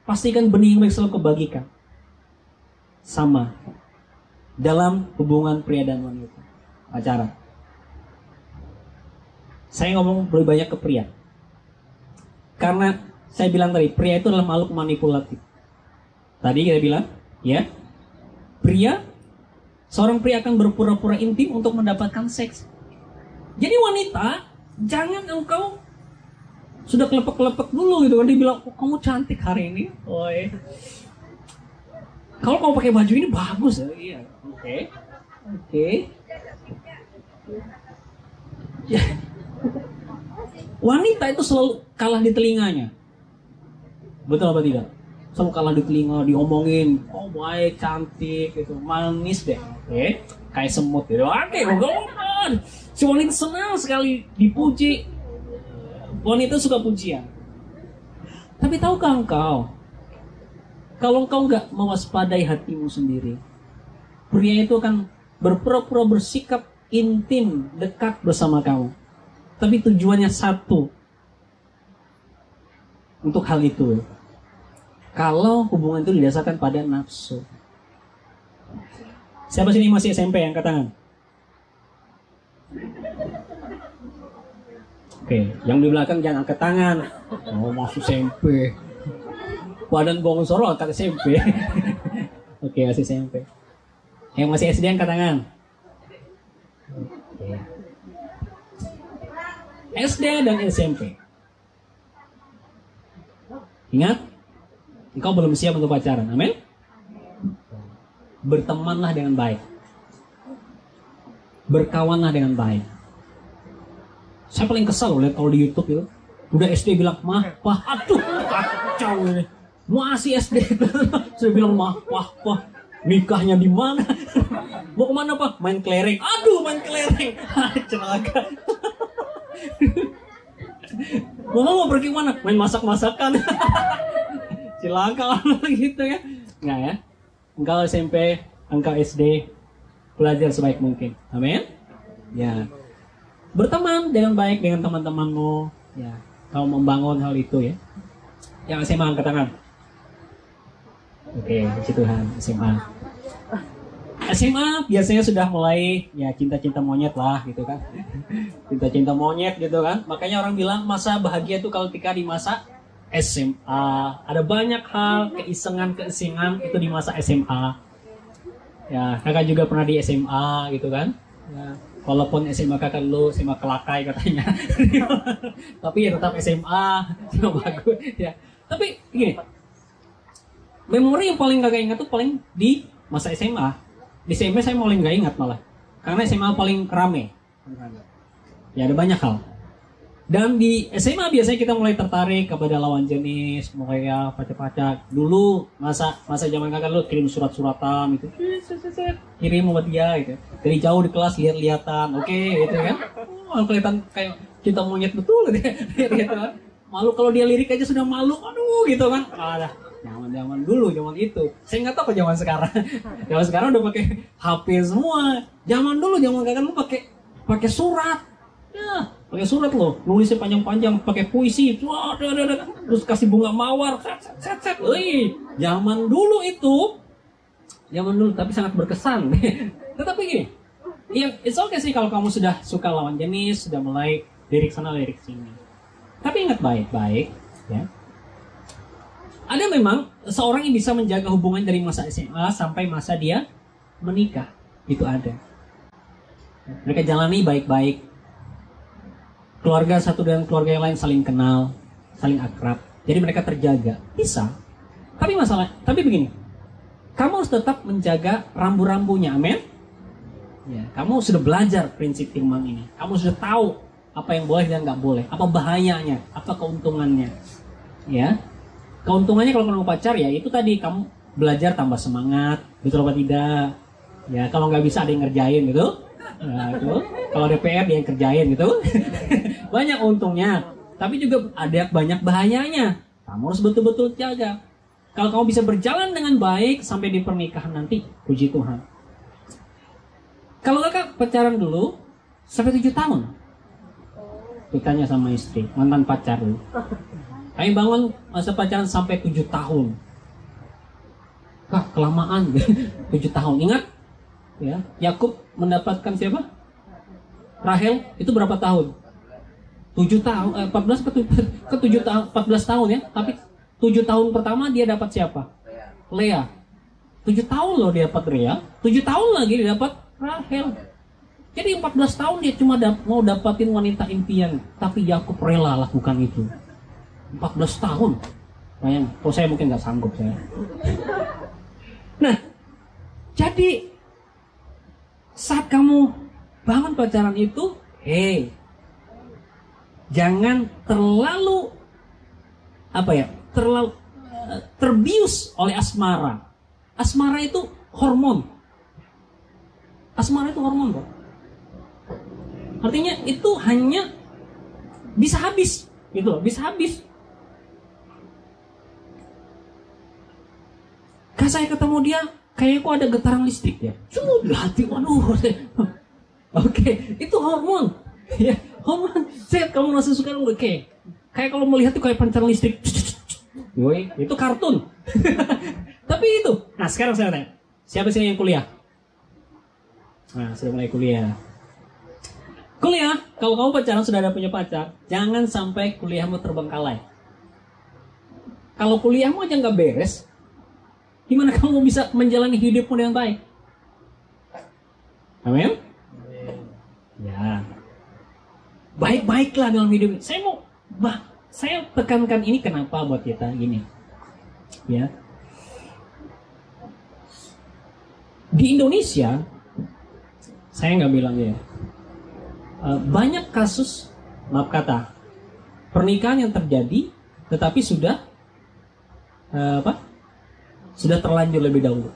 Pastikan benih yang baik selalu engkau bagikan. Sama dalam hubungan pria dan wanita, pacaran. Saya ngomong lebih banyak ke pria. Karena saya bilang tadi, pria itu adalah makhluk manipulatif. Tadi kita bilang, ya, seorang pria akan berpura-pura intim untuk mendapatkan seks. Jadi wanita, jangan engkau sudah kelepek-kelepek dulu gitu kan, dia bilang, oh, kamu cantik hari ini. Oh, iya. Kalau kamu pakai baju ini bagus ya. Iya. Oke. Ya. Wanita itu selalu kalah di telinganya. Betul apa tidak? Selalu kalah di telinga, diomongin, oh baik, cantik, gitu, manis deh. Oke. Kayak semut gitu. Oke, si wanita senang sekali dipuji. Wanita suka pujian. Tapi tahukah engkau, kalau engkau nggak mewaspadai hatimu sendiri, pria itu akan berpura-pura bersikap intim, dekat bersama kamu. Tapi tujuannya satu, untuk hal itu. Kalau hubungan itu didasarkan pada nafsu. Siapa sini masih SMP yang angkat tangan? Oke, yang di belakang jangan angkat tangan. Oh, masuk SMP. Badan bongsor angkat SMP. Oke, masih SMP. Yang masih SD angkat tangan. Oke. SD dan SMP. Ingat, engkau belum siap untuk pacaran. Amin. Bertemanlah dengan baik. Berkawanlah dengan baik. Saya paling kesal loh lihat kalau di YouTube itu. Udah SD bilang, mah, pah, aduh, kacau ini. Masih SD. Saya bilang, mah, pah. Nikahnya di mana? Mau kemana, Pak? Main kelereng. Aduh, main kelereng. Celaka. Mau pergi mana? Main masak-masakan. Celaka gitu ya. Enggak ya. Engkau SMP, engkau SD, belajar sebaik mungkin. Amin. Ya. Berteman dengan baik dengan teman-temanmu, ya. Kau membangun hal itu ya. Yang SMA angkat tangan. Oke, puji Tuhan, SMA. SMA biasanya sudah mulai ya cinta-cinta monyet lah gitu kan. Cinta-cinta monyet gitu kan. Makanya orang bilang masa bahagia itu kalau ketika di masa SMA. Ada banyak hal keisengan itu di masa SMA. Ya, kakak juga pernah di SMA gitu kan. Ya. Walaupun SMA kakak dulu SMA kelakai katanya, tapi ya tetap SMA, bagus ya. Tapi gini, memori yang paling kakak ingat tuh paling di masa SMA. Di SMP saya paling nggak ingat malah, karena SMA paling rame. Ya ada banyak hal. Dan di SMA biasanya kita mulai tertarik kepada lawan jenis, mulai ya pacak-pacak. Dulu masa zaman kakak dulu kirim surat-suratan gitu, kirim buat dia gitu. Dari jauh di kelas lihat-lihatan, oke gitu kan. Oh, kelihatan kayak cinta monyet betul gitu kan. Malu kalau dia lirik aja sudah malu, aduh gitu kan. Alah, zaman dulu, zaman itu. Saya nggak tahu ke zaman sekarang. Zaman sekarang udah pakai HP semua. Zaman dulu, zaman kakak dulu pakai surat. Ya, pakai surat loh, nulisnya panjang-panjang, pakai puisi, terus kasih bunga mawar, set. Zaman dulu tapi sangat berkesan. Tetapi gini, ya it's okay sih kalau kamu sudah suka lawan jenis, sudah mulai lirik sana lirik sini. Tapi ingat baik-baik, ya. Ada memang seorang yang bisa menjaga hubungan dari masa SMA sampai masa dia menikah, itu ada. Mereka jalani baik-baik. Keluarga satu dengan keluarga yang lain saling kenal, saling akrab. Jadi mereka terjaga. Bisa. Tapi begini. Kamu harus tetap menjaga rambu-rambunya. Amin. Ya, kamu sudah belajar prinsip firman ini. Kamu sudah tahu apa yang boleh dan nggak boleh. Apa bahayanya, apa keuntungannya. Ya. Keuntungannya kalau kamu pacar ya itu tadi kamu belajar tambah semangat. Betul apa tidak? Ya, kalau nggak bisa ada yang ngerjain gitu. Nah, itu. Kalau ada PR dia yang kerjain gitu. Banyak untungnya, tapi juga ada banyak bahayanya. Kamu harus betul-betul jaga. Kalau kamu bisa berjalan dengan baik sampai di pernikahan nanti, puji Tuhan. Kalau kakak pacaran dulu sampai 7 tahun. ditanya sama istri, mantan pacar lu. Kami bangun masa pacaran sampai 7 tahun. Wah, kelamaan. 7 tahun. Ingat? Ya, Yakub mendapatkan siapa? Rahel, itu berapa tahun? 7 tahun, 14 ke 7 tahun, 14 tahun ya. Tapi 7 tahun pertama dia dapat siapa? Lea. 7 tahun loh dia dapat Lea. 7 tahun lagi dia dapat Rahel. Jadi 14 tahun dia cuma mau dapatin wanita impian. Tapi Yakub rela lakukan itu. 14 tahun. Bayang, kalau saya mungkin nggak sanggup saya. Nah, jadi saat kamu bangun pacaran itu, jangan terlalu terbius oleh asmara. Asmara itu hormon. Asmara itu hormon, kok. Artinya itu hanya bisa habis, gitu loh, bisa habis. Kan saya ketemu dia, kayaknya kok ada getaran listrik ya. Hati, waduh. Oke, itu hormon. Ya, hormon. Saya kamu merasa suka kayak kalau melihat itu kayak pancaran listrik. Woi, itu kartun. Tapi itu. Nah, sekarang saya tanya, siapa sih yang kuliah? Nah, sudah mulai kuliah. Kuliah, kalau kamu pacaran sudah ada punya pacar, jangan sampai kuliahmu terbengkalai. Kalau kuliahmu aja nggak beres, gimana kamu bisa menjalani hidupmu dengan baik? Amin? Ya. Baik-baiklah dalam hidup. Saya tekankan ini kenapa buat kita gini. Ya. Di Indonesia, saya nggak bilang ya. Banyak kasus, maaf kata, pernikahan yang terjadi, tetapi sudah sudah terlanjur lebih dahulu.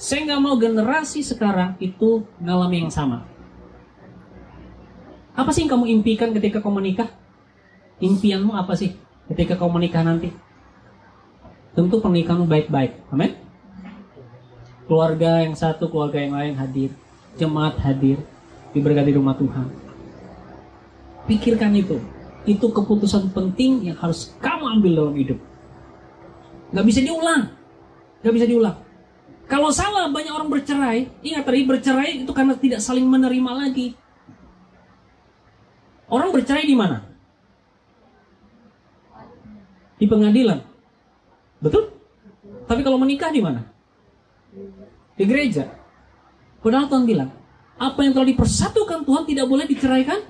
Saya nggak mau generasi sekarang itu ngalami yang sama. Apa sih yang kamu impikan ketika kamu menikah? Impianmu apa sih ketika kamu menikah nanti? Tentu pernikahanmu baik-baik, amin? Keluarga yang satu, keluarga yang lain hadir, jemaat hadir, diberkati rumah Tuhan. Pikirkan itu. Itu keputusan penting yang harus kamu ambil dalam hidup. Gak bisa diulang. Gak bisa diulang. Kalau salah banyak orang bercerai. Ingat tadi bercerai itu karena tidak saling menerima lagi. Orang bercerai di mana? Di pengadilan. Betul? Tapi kalau menikah di mana? Di gereja. Padahal Tuhan bilang, apa yang telah dipersatukan Tuhan tidak boleh diceraikan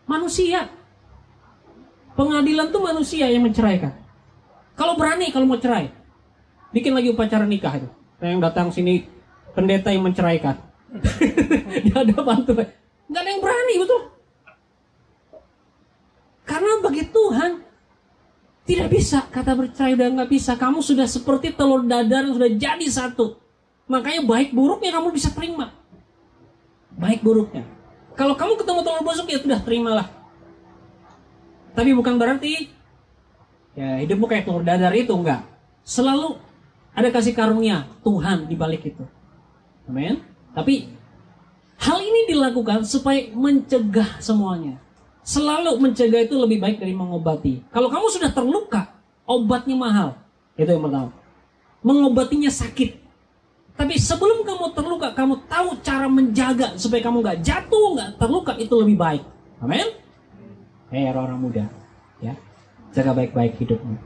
manusia. Pengadilan itu manusia yang menceraikan. Kalau berani, kalau mau cerai, bikin lagi upacara nikah itu. Yang datang sini pendeta yang menceraikan. Dia ada bantu. Nggak ada yang berani, betul? Karena bagi Tuhan tidak bisa, kata bercerai udah nggak bisa. Kamu sudah seperti telur dadar yang sudah jadi satu. Makanya baik buruknya kamu bisa terima. Baik buruknya. Kalau kamu ketemu telur busuk ya sudah terimalah. Tapi bukan berarti ya hidupmu kayak telur dadar itu, enggak. Selalu ada kasih karunia Tuhan di balik itu. Amin. Tapi hal ini dilakukan supaya mencegah semuanya. Selalu mencegah itu lebih baik dari mengobati. Kalau kamu sudah terluka, obatnya mahal. Itu yang pertama. Mengobatinya sakit. Tapi sebelum kamu terluka, kamu tahu cara menjaga supaya kamu nggak jatuh, nggak terluka, itu lebih baik. Amin? Orang-orang muda, ya, jaga baik-baik hidupmu.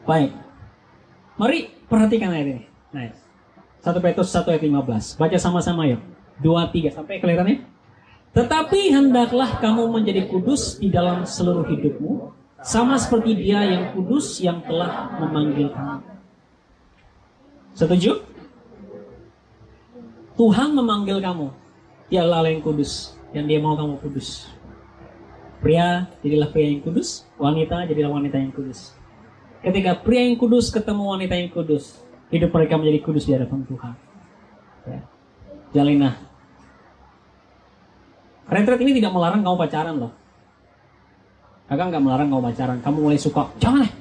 Baik, mari perhatikan ayat ini. Nice. 1 Petrus 1 ayat 15. Baca sama-sama yuk. 2, 3 sampai kelihatan ya. Tetapi hendaklah kamu menjadi kudus di dalam seluruh hidupmu, sama seperti Dia yang kudus yang telah memanggil kamu. Setuju? Tuhan memanggil kamu. Dia Allah yang kudus, yang Dia mau kamu kudus. Pria, jadilah pria yang kudus. Wanita, jadilah wanita yang kudus. Ketika pria yang kudus ketemu wanita yang kudus, hidup mereka menjadi kudus di hadapan Tuhan. Ya. Jalinah. Retret ini tidak melarang kamu pacaran loh. Kakak nggak melarang kamu pacaran. Kamu mulai suka, jangan lah.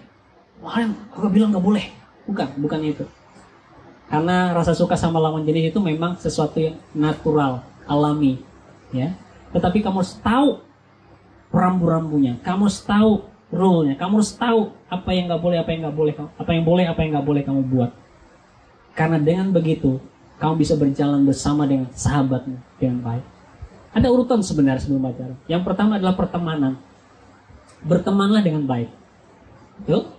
Kemarin kakak bilang nggak boleh. Bukan itu. Karena rasa suka sama lawan jenis itu memang sesuatu yang natural, alami. ya. Tetapi kamu harus tahu rambu-rambunya, kamu harus tahu rule-nya, kamu harus tahu apa yang nggak boleh, apa yang nggak boleh, apa yang boleh, apa yang nggak boleh kamu buat. Karena dengan begitu, kamu bisa berjalan bersama dengan sahabatmu dengan baik. Ada urutan sebenarnya sebelum pacaran. Yang pertama adalah pertemanan. Bertemanlah dengan baik. Betul?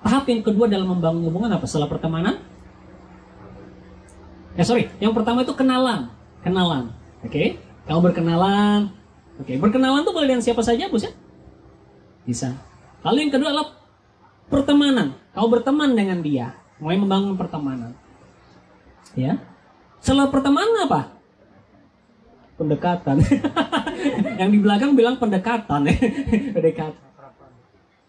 Tahap yang kedua dalam membangun hubungan apa? Setelah pertemanan? Yang pertama itu kenalan. Kenalan. Oke? Kamu berkenalan. Oke, berkenalan tuh boleh dengan siapa saja, Bos ya? Bisa. Lalu yang kedua adalah pertemanan. Kamu berteman dengan dia, mulai membangun pertemanan. Ya. Setelah pertemanan apa? Pendekatan. Yang di belakang bilang pendekatan. Pendekatan.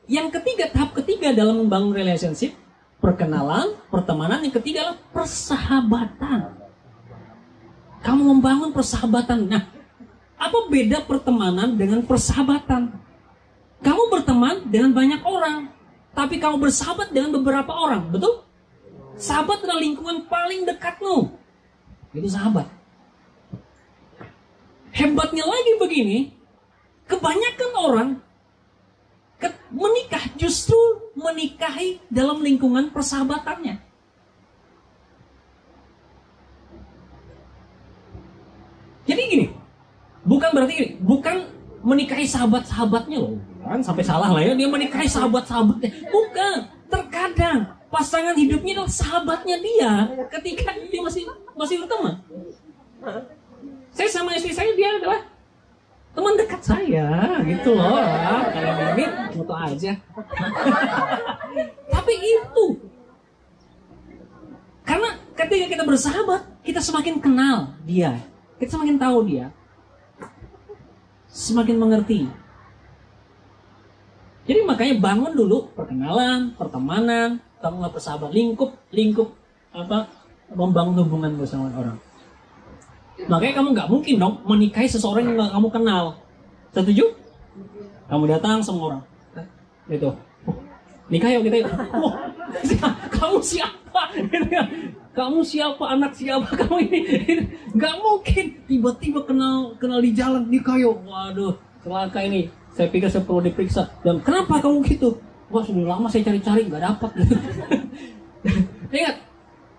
Yang ketiga, tahap ketiga dalam membangun relationship, perkenalan, pertemanan. Yang ketiga adalah persahabatan. Kamu membangun persahabatan. Nah, apa beda pertemanan dengan persahabatan? Kamu berteman dengan banyak orang, tapi kamu bersahabat dengan beberapa orang, betul? Sahabat adalah lingkungan paling dekatmu. Itu sahabat. Hebatnya lagi begini, kebanyakan orang menikah justru menikahi dalam lingkungan persahabatannya. Jadi gini, bukan menikahi sahabat-sahabatnya loh, kan sampai salah lah ya, dia menikahi sahabat-sahabatnya. Bukan, terkadang pasangan hidupnya adalah sahabatnya dia ketika dia masih berteman. Saya sama istri saya, dia adalah teman dekat saya, gitu loh. Kalau ini foto aja. Tapi itu, karena ketika kita bersahabat, kita semakin kenal dia, kita semakin tahu dia, semakin mengerti. Jadi makanya bangun dulu perkenalan, pertemanan, bangunlah persahabatan, lingkup membangun hubungan bersama orang. Makanya kamu nggak mungkin dong menikahi seseorang yang nggak kamu kenal. Setuju? Kamu datang sama orang, itu, nikah yuk kita yuk. Kamu siapa? Kamu siapa? Anak siapa? Kamu ini? Nggak mungkin tiba-tiba kenal di jalan, nikah yuk. Waduh, celaka ini. Saya pikir saya perlu diperiksa. Dan kenapa kamu gitu? Wah, sudah lama saya cari-cari nggak dapat. Ingat.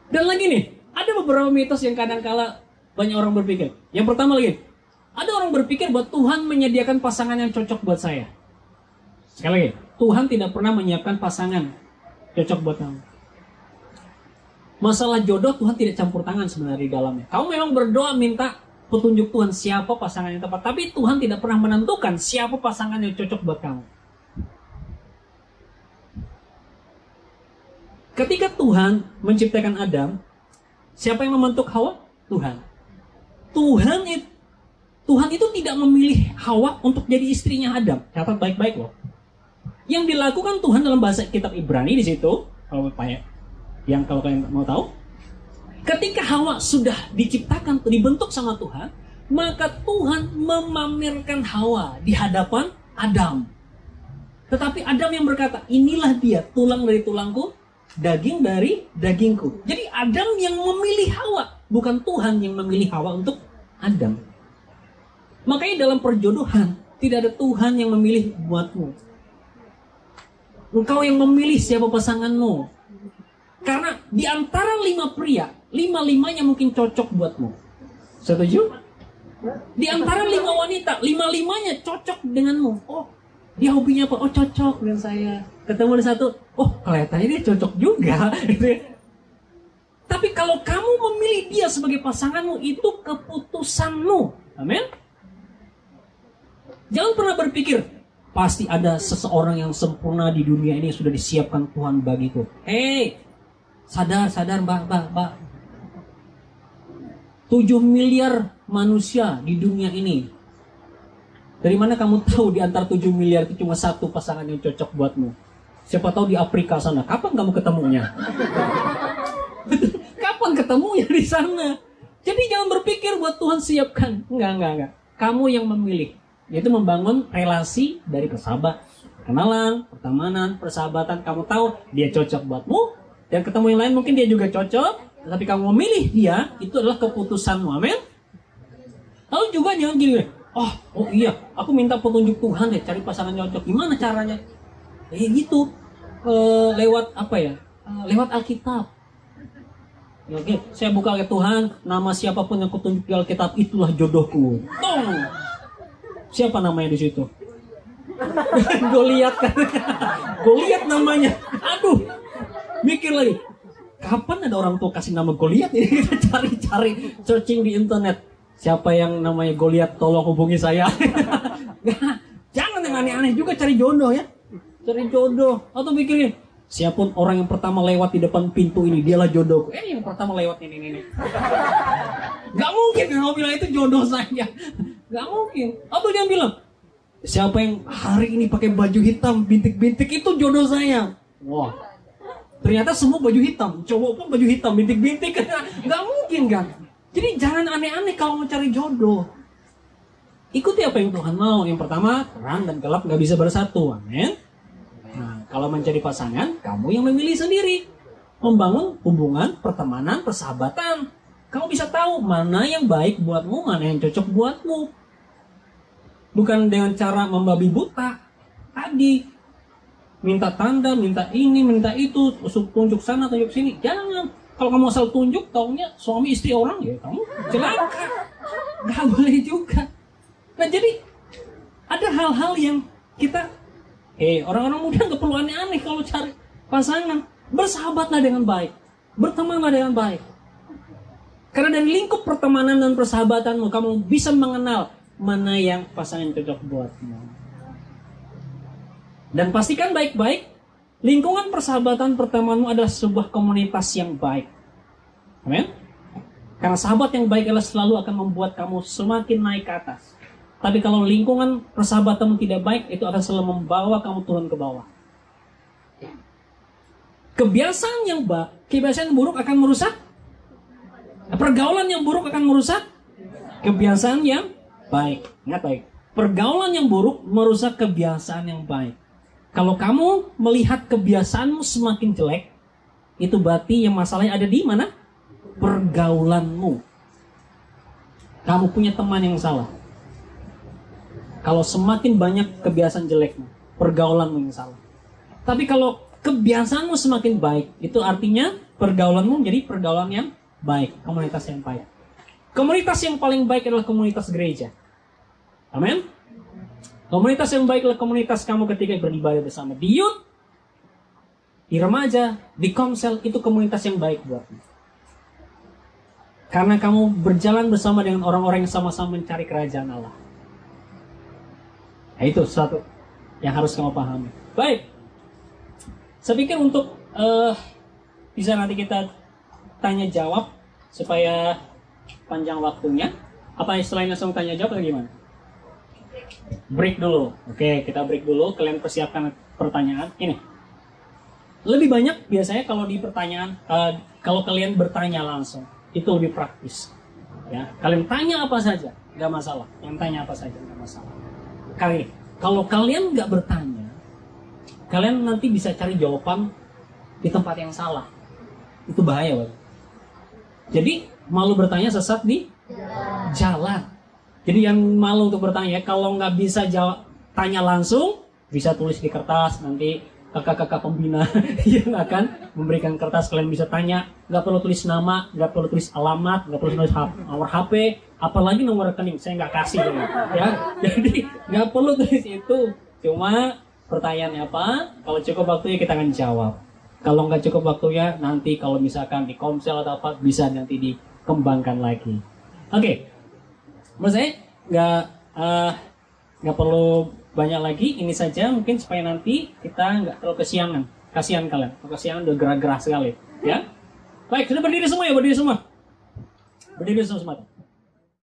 Dan lagi nih, ada beberapa mitos yang kadang-kala banyak orang berpikir. Yang pertama lagi, ada orang berpikir bahwa Tuhan menyediakan pasangan yang cocok buat saya. Sekali lagi, Tuhan tidak pernah menyiapkan pasangan cocok buat kamu. Masalah jodoh Tuhan tidak campur tangan sebenarnya di dalamnya. Kamu memang berdoa minta petunjuk Tuhan siapa pasangan yang tepat, tapi Tuhan tidak pernah menentukan siapa pasangan yang cocok buat kamu. Ketika Tuhan menciptakan Adam, siapa yang membentuk Hawa? Tuhan. Tuhan itu tidak memilih Hawa untuk jadi istrinya Adam. Catat baik-baik loh. Yang dilakukan Tuhan dalam bahasa kitab Ibrani di situ, kalau kalian mau tahu, ketika Hawa sudah diciptakan, dibentuk sama Tuhan, maka Tuhan memamerkan Hawa di hadapan Adam. Tetapi Adam yang berkata, inilah dia, tulang dari tulangku, daging dari dagingku. Jadi Adam yang memilih Hawa, bukan Tuhan yang memilih Hawa untuk Adam. Makanya dalam perjodohan tidak ada Tuhan yang memilih buatmu. Engkau yang memilih siapa pasanganmu. Karena di antara 5 pria, 5-5-nya mungkin cocok buatmu. Setuju? Di antara 5 wanita, 5-5-nya cocok denganmu. Oh, dia hobinya apa? Oh, cocok dengan saya. Ketemu di satu, oh kelihatannya dia cocok juga. Tapi kalau kamu memilih dia sebagai pasanganmu, itu keputusanmu. Amin. Jangan pernah berpikir, pasti ada seseorang yang sempurna di dunia ini yang sudah disiapkan Tuhan bagiku. Sadar mbak. 7 miliar manusia di dunia ini. Dari mana kamu tahu di antara 7 miliar itu cuma satu pasangan yang cocok buatmu? Siapa tahu di Afrika sana. Kapan kamu ketemunya? Kapan ketemunya di sana? Jadi jangan berpikir buat Tuhan siapkan. Enggak. Kamu yang memilih. Yaitu membangun relasi dari kenalan, pertemanan, persahabatan. Kamu tahu dia cocok buatmu. Dan ketemu yang lain mungkin dia juga cocok. Tapi kamu memilih dia, itu adalah keputusanmu. Amin. Lalu juga jangan gini, oh iya, aku minta petunjuk Tuhan deh, cari pasangan cocok. Gimana caranya? Gitu, lewat apa ya? Lewat Alkitab. Ya, oke, saya buka ke Tuhan, nama siapapun yang kutunjuk di Alkitab itulah jodohku. Tong. Siapa namanya di situ? Goliat kan? Goliat namanya. Aduh, mikir lagi. Kapan ada orang tua kasih nama Goliat ini? Kita cari-cari, searching di internet. Siapa yang namanya Goliat? Tolong hubungi saya. Jangan yang aneh-aneh juga cari jodoh ya. Cari jodoh. Atau mikirin, siapapun orang yang pertama lewat di depan pintu ini, dialah jodohku. Yang pertama lewat ini. Gak mungkin kalau bilang itu jodoh saya. Gak mungkin. Atau jangan bilang, siapa yang hari ini pakai baju hitam, bintik-bintik, itu jodoh saya. Wah, ternyata semua baju hitam. Cowok pun baju hitam, bintik-bintik. Gak mungkin kan. Jadi jangan aneh-aneh kalau mau cari jodoh. Ikuti apa yang Tuhan mau. Yang pertama, terang dan gelap gak bisa bersatu. Amin. Nah, kalau mencari pasangan, kamu yang memilih sendiri. Membangun hubungan, pertemanan, persahabatan. Kamu bisa tahu mana yang baik buatmu, mana yang cocok buatmu. Bukan dengan cara membabi buta. Tadi, minta tanda, minta ini, minta itu, tunjuk sana, tunjuk sini. Jangan. Kalau kamu asal tunjuk, taunya suami istri orang, ya kamu celaka. Gak boleh juga. Nah jadi, ada hal-hal yang kita orang-orang muda gak perlu aneh-aneh kalau cari pasangan. Bersahabatlah dengan baik. Bertemanlah dengan baik. Karena dari lingkup pertemanan dan persahabatanmu, kamu bisa mengenal mana yang pasangan cocok buatmu. Dan pastikan baik-baik, lingkungan persahabatan pertemananmu adalah sebuah komunitas yang baik. Amin? Karena sahabat yang baik adalah selalu akan membuat kamu semakin naik ke atas. Tapi kalau lingkungan persahabatanmu tidak baik, itu akan selalu membawa kamu turun ke bawah. Kebiasaan yang buruk akan merusak. Pergaulan yang buruk akan merusak. Kebiasaan yang baik. Ingat baik. Pergaulan yang buruk merusak kebiasaan yang baik. Kalau kamu melihat kebiasaanmu semakin jelek, itu berarti yang masalahnya ada di mana? Pergaulanmu. Kamu punya teman yang salah. Kalau semakin banyak kebiasaan jelekmu, pergaulanmu yang salah. Tapi kalau kebiasaanmu semakin baik, itu artinya pergaulanmu menjadi pergaulan yang baik, komunitas yang baik. Komunitas yang paling baik adalah komunitas gereja. Amin. Komunitas yang baik adalah komunitas kamu ketika beribadah bersama. Di youth, di remaja, di komsel, itu komunitas yang baik buatmu. Karena kamu berjalan bersama dengan orang-orang yang sama-sama mencari kerajaan Allah. Nah, itu sesuatu yang harus kamu pahami. Baik. Saya pikir untuk bisa nanti kita tanya jawab supaya panjang waktunya. Apa istilahnya langsung tanya jawab atau gimana? Break dulu. Oke, kita break dulu. Kalian persiapkan pertanyaan. Ini. Lebih banyak biasanya kalau di pertanyaan, kalau kalian bertanya langsung, itu lebih praktis. Ya, kalian tanya apa saja, nggak masalah. Kalian tanya apa saja, nggak masalah. Kalau kalian nggak bertanya, kalian nanti bisa cari jawaban di tempat yang salah. Itu bahaya, Pak. Jadi malu bertanya sesat di jalan. Jadi yang malu untuk bertanya, kalau nggak bisa jawab, tanya langsung, bisa tulis di kertas. Nanti kakak-kakak pembina yang akan memberikan kertas, kalian bisa tanya. Nggak perlu tulis nama, nggak perlu tulis alamat, nggak perlu tulis nomor HP, apalagi nomor rekening. Saya nggak kasih ya. Jadi nggak perlu tulis itu. Cuma pertanyaannya apa? Kalau cukup waktunya kita akan jawab. Kalau nggak cukup waktunya, nanti kalau misalkan di komsel atau apa, bisa nanti dikembangkan lagi. Oke. Menurut saya nggak perlu banyak lagi. Ini saja mungkin supaya nanti kita nggak terlalu kesiangan. Kasihan kalian. Kesiangan udah gerah-gerah sekali. Ya. Baik, sudah berdiri semua ya, berdiri semua. Berdiri semua.